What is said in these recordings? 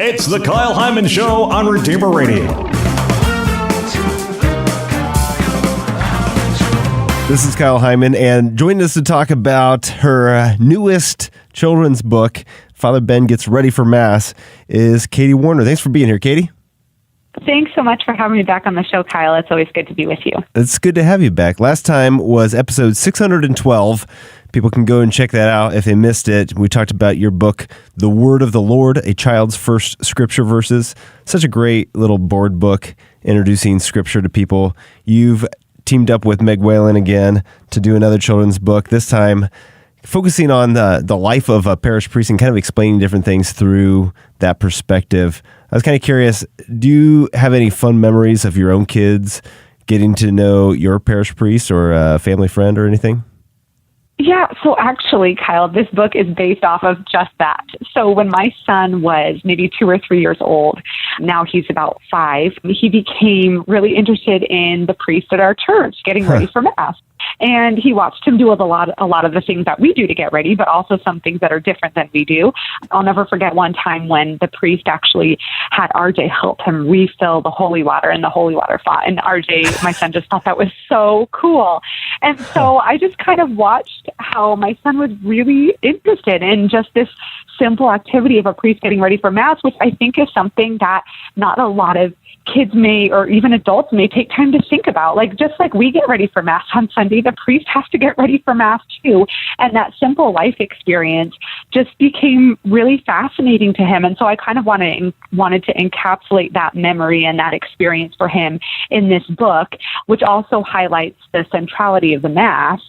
It's the Kyle Hyman Show on Redeemer Radio. This is Kyle Hyman, and joining us to talk about her newest children's book, Father Ben Gets Ready for Mass, is Katie Warner. Thanks for being here, Katie. Thanks so much for having me back on the show, Kyle. It's always good to be with you. It's good to have you back. Last time was episode 612. People can go and check that out if they missed it. We talked about your book, The Word of the Lord, A Child's First Scripture Verses. Such a great little board book introducing Scripture to people. You've teamed up with Meg Whalen again to do another children's book, this time focusing on the life of a parish priest and kind of explaining different things through that perspective. I was kind of curious, do you have any fun memories of your own kids getting to know your parish priest or a family friend or anything? Yeah, so actually, Kyle, this book is based off of just that. So when my son was maybe 2 or 3 years old, now he's about 5, he became really interested in the priest at our church getting ready for Mass. And he watched him do a lot of the things that we do to get ready, but also some things that are different than we do. I'll never forget one time when the priest actually had RJ help him refill the holy water in the holy water font. And RJ, my son, just thought that was so cool. And so I just kind of watched how my son was really interested in just this simple activity of a priest getting ready for Mass, which I think is something that not a lot of kids may, or even adults may, take time to think about. Like, just like we get ready for Mass on Sunday, the priest has to get ready for Mass too. And that simple life experience just became really fascinating to him. And so I kind of wanted to encapsulate that memory and that experience for him in this book, which also highlights the centrality of the Mass,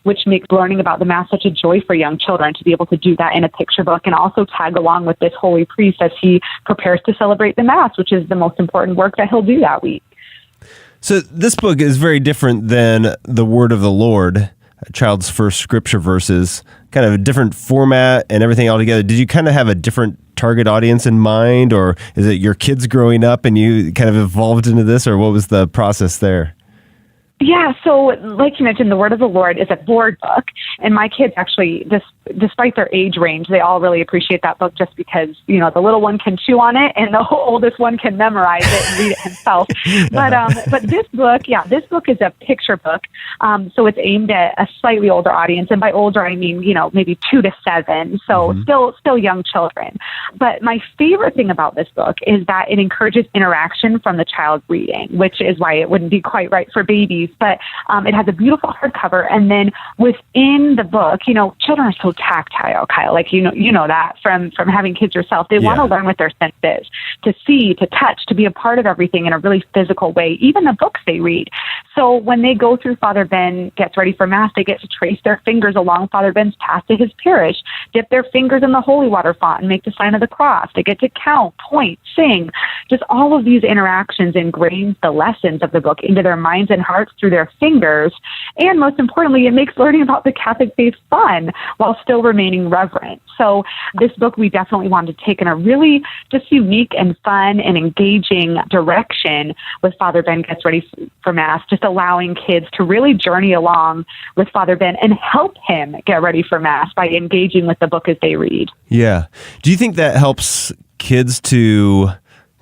which makes learning about the Mass such a joy for young children to be able to do that in a picture book and also tag along with this holy priest as he prepares to celebrate the Mass, which is the most important work that he'll do that week. So this book is very different than The Word of the Lord, A Child's First Scripture Verses, kind of a different format and everything altogether. Did you kind of have a different target audience in mind, or is it your kids growing up and you kind of evolved into this, or what was the process there? Yeah, so like you mentioned, The Word of the Lord is a board book, and my kids actually, despite their age range, they all really appreciate that book just because, you know, the little one can chew on it and the oldest one can memorize it and read it himself. But this book is a picture book, so it's aimed at a slightly older audience, and by older I mean, you know, maybe 2 to 7, so still young children. But my favorite thing about this book is that it encourages interaction from the child reading, which is why it wouldn't be quite right for babies. But it has a beautiful hardcover, and then within the book, you know, children are so tactile, Kyle. Like you know that from having kids yourself. They want to learn with their senses, to see, to touch, to be a part of everything in a really physical way. Even the books they read. So when they go through Father Ben Gets Ready for Mass, they get to trace their fingers along Father Ben's path to his parish, dip their fingers in the holy water font, and make the sign of the cross. They get to count, point, sing. Just all of these interactions ingrains the lessons of the book into their minds and hearts through their fingers. And most importantly, it makes learning about the Catholic faith fun while still remaining reverent. So this book we definitely wanted to take in a really just unique and fun and engaging direction with Father Ben Gets Ready for Mass, just allowing kids to really journey along with Father Ben and help him get ready for Mass by engaging with the book as they read. Yeah. Do you think that helps kids to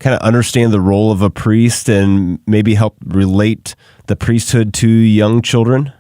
kind of understand the role of a priest and maybe help relate the priesthood to young children?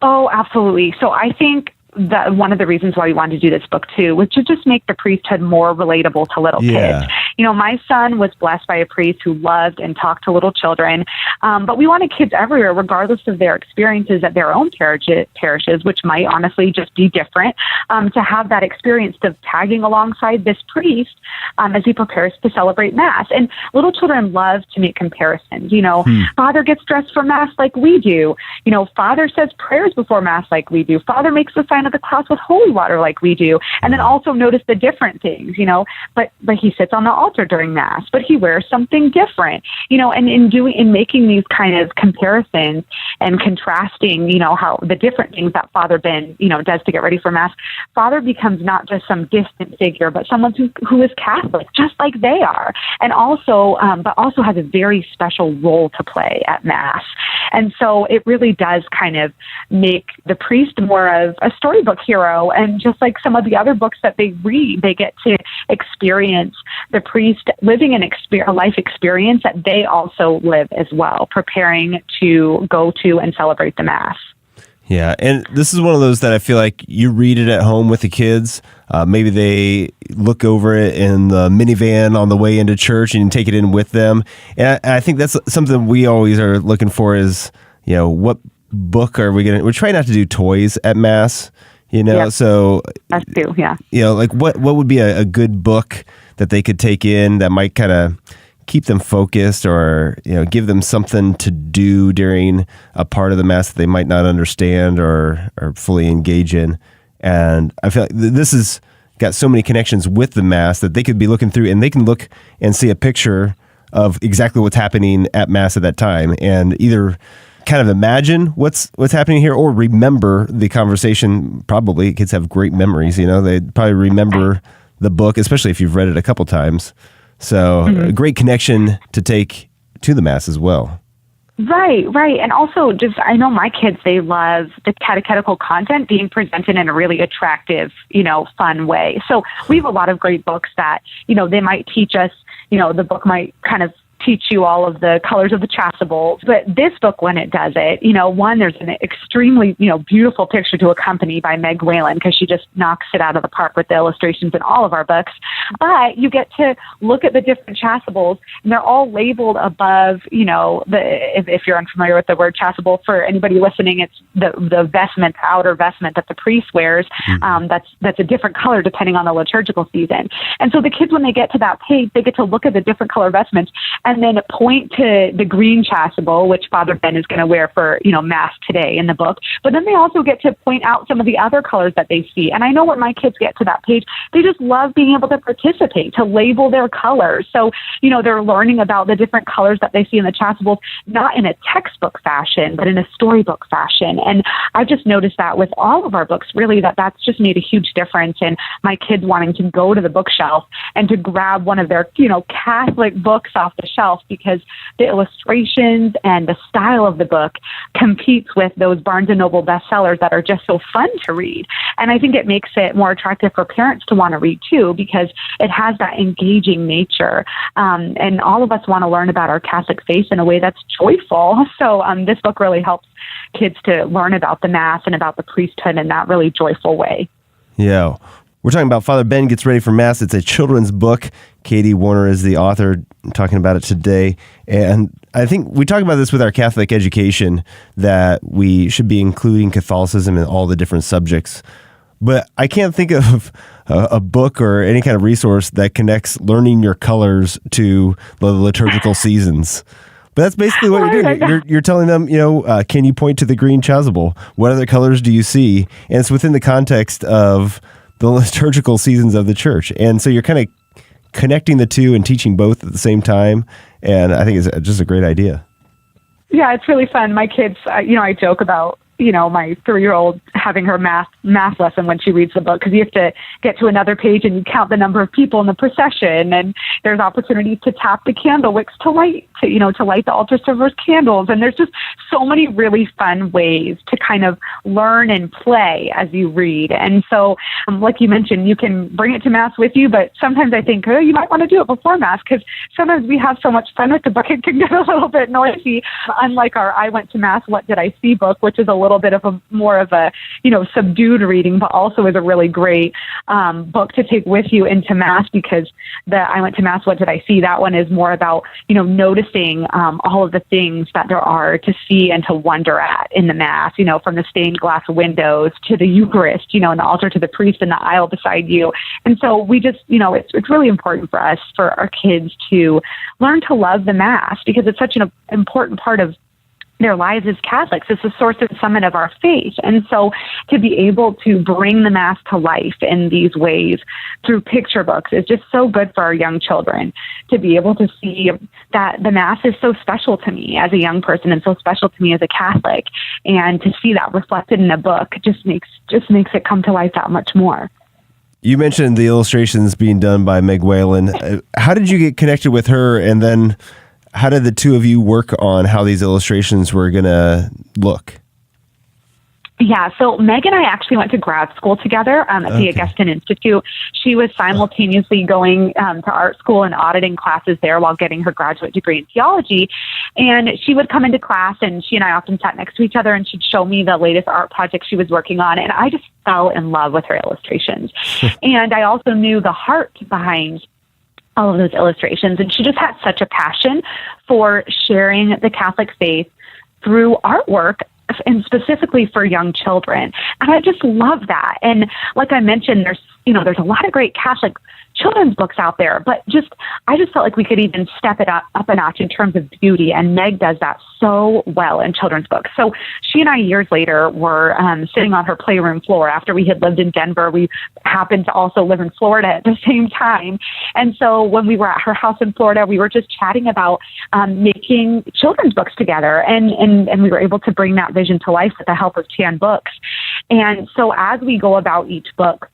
Oh, absolutely. So I think that one of the reasons why we wanted to do this book too was to just make the priesthood more relatable to little kids. You know, my son was blessed by a priest who loved and talked to little children, but we wanted kids everywhere, regardless of their experiences at their own parishes, which might honestly just be different, to have that experience of tagging alongside this priest as he prepares to celebrate Mass. And little children love to make comparisons. You know, Father gets dressed for Mass like we do. You know, Father says prayers before Mass like we do. Father makes the sign of the cross with holy water like we do. And then also notice the different things, you know, but he sits on the altar during Mass, but he wears something different, you know, and in making these kind of comparisons and contrasting, you know, how the different things that Father Ben, you know, does to get ready for Mass, Father becomes not just some distant figure, but someone who is Catholic, just like they are, and also, but also has a very special role to play at Mass. And so it really does kind of make the priest more of a storybook hero. And just like some of the other books that they read, they get to experience the priest living a life experience that they also live as well, preparing to go to and celebrate the Mass. Yeah, and this is one of those that I feel like you read it at home with the kids. Maybe they look over it in the minivan on the way into church and you take it in with them. And I think that's something we always are looking for is, what book are we going to... We're trying not to do toys at Mass, Yep. So... Us too, yeah. Like what would be a good book that they could take in that might kind of keep them focused or, give them something to do during a part of the Mass that they might not understand or fully engage in. And I feel like this has got so many connections with the Mass that they could be looking through and they can look and see a picture of exactly what's happening at Mass at that time and either kind of imagine what's happening here or remember the conversation. Probably kids have great memories, they probably remember the book, especially if you've read it a couple times. So a great connection to take to the Mass as well. Right. And also I know my kids, they love the catechetical content being presented in a really attractive, fun way. So we have a lot of great books that, they might teach us, the book might kind of teach you all of the colors of the chasuble. But this book, when it does it, one, there's an extremely, beautiful picture to accompany by Meg Whalen because she just knocks it out of the park with the illustrations in all of our books. But you get to look at the different chasubles and they're all labeled above, if you're unfamiliar with the word chasuble, for anybody listening, it's the vestment, the outer vestment that the priest wears. That's a different color depending on the liturgical season. And so the kids, when they get to that page, they get to look at the different color vestments and then point to the green chasuble, which Father Ben is going to wear for, Mass today in the book. But then they also get to point out some of the other colors that they see. And I know when my kids get to that page, they just love being able to participate, to label their colors. So, they're learning about the different colors that they see in the chasubles, not in a textbook fashion, but in a storybook fashion. And I've just noticed that with all of our books, really, that's just made a huge difference in my kids wanting to go to the bookshelf and to grab one of their, Catholic books off the shelf because the illustrations and the style of the book competes with those Barnes & Noble bestsellers that are just so fun to read. And I think it makes it more attractive for parents to want to read too because it has that engaging nature. And all of us want to learn about our Catholic faith in a way that's joyful. So this book really helps kids to learn about the Mass and about the priesthood in that really joyful way. Yeah. We're talking about Father Ben Gets Ready for Mass. It's a children's book. Katie Warner is the author, talking about it today. And I think we talk about this with our Catholic education, that we should be including Catholicism in all the different subjects. But I can't think of a book or any kind of resource that connects learning your colors to the liturgical seasons. But that's basically what you're doing. You're telling them, can you point to the green chasuble? What other colors do you see? And it's within the context of the liturgical seasons of the church. And so you're kind of connecting the two and teaching both at the same time. And I think it's just a great idea. Yeah, it's really fun. My kids, I joke about, my 3-year-old having her math lesson when she reads the book, because you have to get to another page and you count the number of people in the procession, and there's opportunities to tap the candle wicks to light the altar server's candles. And there's just so many really fun ways to kind of learn and play as you read. And so, like you mentioned, you can bring it to Mass with you, but sometimes I think, you might want to do it before Mass, because sometimes we have so much fun with the book, it can get a little bit noisy, unlike our I Went to Mass, What Did I See book, which is a little bit of more of a, subdued reading, but also is a really great book to take with you into Mass, because the I Went to Mass, What Did I See? That one is more about, noticing all of the things that there are to see and to wonder at in the Mass, from the stained glass windows to the Eucharist, and the altar to the priest in the aisle beside you. And so we just, it's really important for us, for our kids to learn to love the Mass, because it's such an important part of their lives as Catholics. It's the source and summit of our faith. And so to be able to bring the Mass to life in these ways through picture books is just so good for our young children, to be able to see that the Mass is so special to me as a young person and so special to me as a Catholic. And to see that reflected in a book just makes it come to life that much more. You mentioned the illustrations being done by Meg Whalen. How did you get connected with her? And then how did the two of you work on how these illustrations were going to look? Yeah, so Meg and I actually went to grad school together at the Augustine Institute. She was simultaneously going to art school and auditing classes there while getting her graduate degree in theology. And she would come into class, and she and I often sat next to each other, and she'd show me the latest art project she was working on. And I just fell in love with her illustrations. And I also knew the heart behind all of those illustrations. And she just had such a passion for sharing the Catholic faith through artwork, and specifically for young children. And I just love that. And like I mentioned, there's a lot of great Catholic children's books out there, but I just felt like we could even step it up a notch in terms of beauty. And Meg does that so well in children's books. So she and I, years later, were sitting on her playroom floor after we had lived in Denver. We happened to also live in Florida at the same time. And so when we were at her house in Florida, we were just chatting about making children's books together. And we were able to bring that vision to life with the help of Chan Books. And so as we go about each book,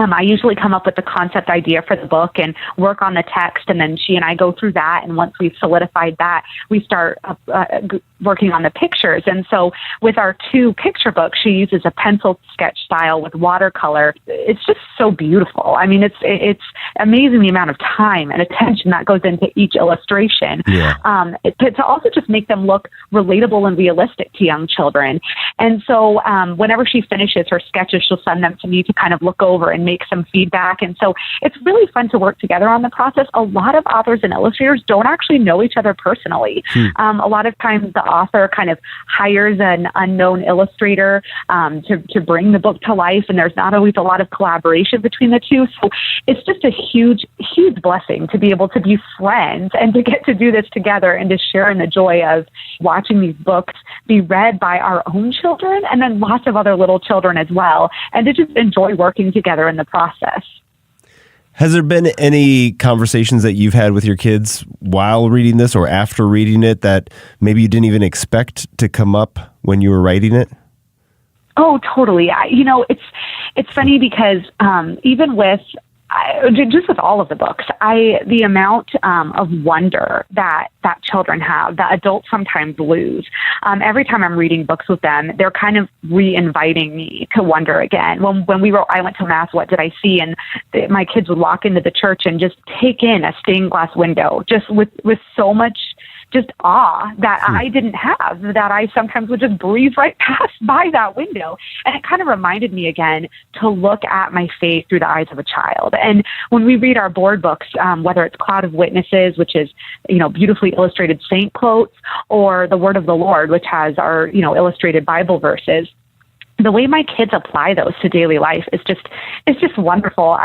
I usually come up with the concept idea for the book and work on the text, and then she and I go through that. And once we've solidified that, we start working on the pictures. And so with our 2 picture books, she uses a pencil sketch style with watercolor. It's just so beautiful. I mean, it's amazing the amount of time and attention that goes into each illustration. Yeah. To also just make them look relatable and realistic to young children. And so whenever she finishes her sketches, she'll send them to me to kind of look over and make some feedback. And so it's really fun to work together on the process. A lot of authors and illustrators don't actually know each other personally. A lot of times the author kind of hires an unknown illustrator to bring the book to life, and there's not always a lot of collaboration between the two. So it's just a huge, huge blessing to be able to be friends and to get to do this together and to share in the joy of watching these books be read by our own children and then lots of other little children as well, and to just enjoy working together in the process. Has there been any conversations that you've had with your kids while reading this or after reading it that maybe you didn't even expect to come up when you were writing it? Oh, totally. It's funny because even with just with all of the books, the amount of wonder that children have, that adults sometimes lose. Every time I'm reading books with them, they're kind of re-inviting me to wonder again. When we wrote I Went to Mass, What Did I See? And my kids would walk into the church and just take in a stained glass window, just with so much just awe that I didn't have, that I sometimes would just breeze right by that window. And it kind of reminded me again to look at my faith through the eyes of a child. And when we read our board books, whether it's Cloud of Witnesses, which is, beautifully illustrated saint quotes, or the Word of the Lord, which has our, illustrated Bible verses, the way my kids apply those to daily life is just wonderful.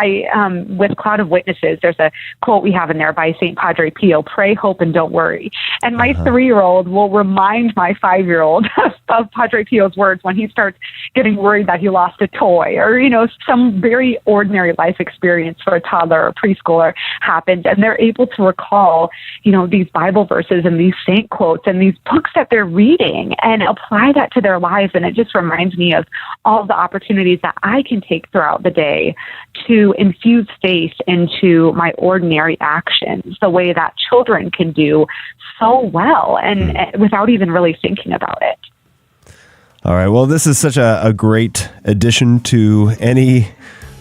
With Cloud of Witnesses, there's a quote we have in there by St. Padre Pio: "Pray, hope, and don't worry." And my 3-year-old will remind my 5-year-old of Padre Pio's words when he starts getting worried that he lost a toy, or, some very ordinary life experience for a toddler or preschooler happened. And they're able to recall, these Bible verses and these saint quotes and these books that they're reading and apply that to their lives. And it just reminds me of all the opportunities that I can take throughout the day to infuse faith into my ordinary actions, the way that children can do so well and without even really thinking about it. All right. Well, this is such a great addition to any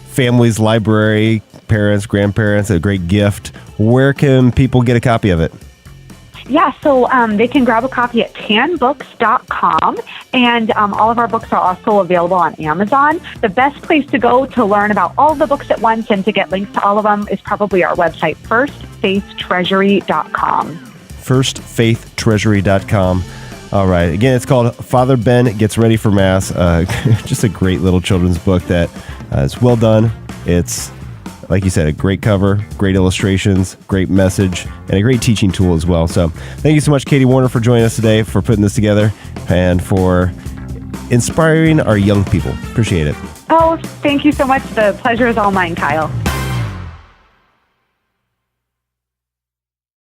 family's library, parents, grandparents, a great gift. Where can people get a copy of it? Yeah, so they can grab a copy at tanbooks.com, and all of our books are also available on Amazon. The best place to go to learn about all of the books at once and to get links to all of them is probably our website, firstfaithtreasury.com. Firstfaithtreasury.com. All right. Again, it's called Father Ben Gets Ready for Mass. Just a great little children's book that is well done. It's, like you said, a great cover, great illustrations, great message, and a great teaching tool as well. So thank you so much, Katie Warner, for joining us today, for putting this together, and for inspiring our young people. Appreciate it. Oh, thank you so much. The pleasure is all mine, Kyle.